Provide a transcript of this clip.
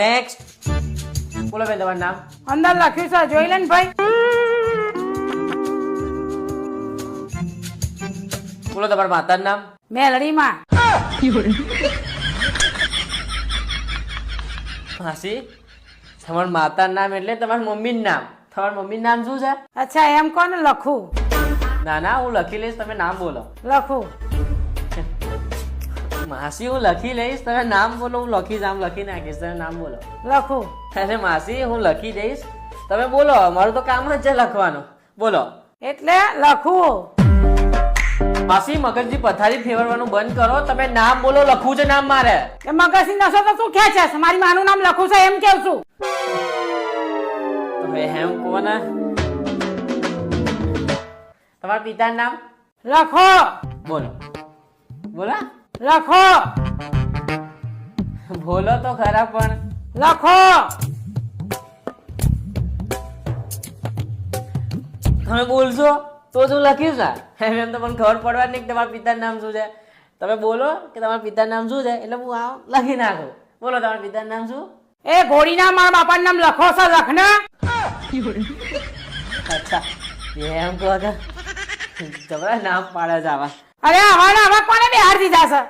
Next. બોલો બેન તમારું નામ. અંદર લખ્યું છે જોઈ લે ને ભાઈ. બોલો તમારા માતાનું નામ. મેલડીમાં. માસી તમારા માતાનું નામ એટલે તમારા મમ્મીનું નામ. તમારા મમ્મીનું નામ શું છે? અચ્છા એમ કોને લખું? ના ના હું લખી લઈશ, તમે નામ બોલો. લખું. માસી હું લખી લઈશ, તમે નામ બોલો. હું લખીશ, આમ લખી નાખીશ, તમે નામ બોલો. લખું. અરે માસી હું લખી દઈશ, તમે બોલો. મારું તો કામ જ છે લખવાનું. બોલો. એટલે લખું. માસી મગજની પથારી ફેરવવાનું બંધ કરો, તમે નામ બોલો. લખવું છે નામ મારે. એ મગજની નસો તો શું ખેંચે છે? મારી માનું નામ લખું છે એમ કેવું છું. હવે એમ કોને તમારા પિતાનું નામ લખો. બોલો. બોલો લખો. બોલો તો ખરા પણ. લખો. તમે બોલશો તો જ હું લખ્યું છે. એમ તો પણ ખબર પડવા નહીં કે તમારા પિતાનું નામ શું છે. તમે બોલો કે તમારા પિતાનું નામ શું છે એટલે હું આ લખી નાખું. બોલો તમારા પિતાનું નામ શું? એ ઘોડીના મારા બાપાનું નામ લખો છે લખને. અચ્છા એમ કહો છો. જબરા નામ પાડે છે આવા. અરે આવા કોને બિહાર દીધા છે?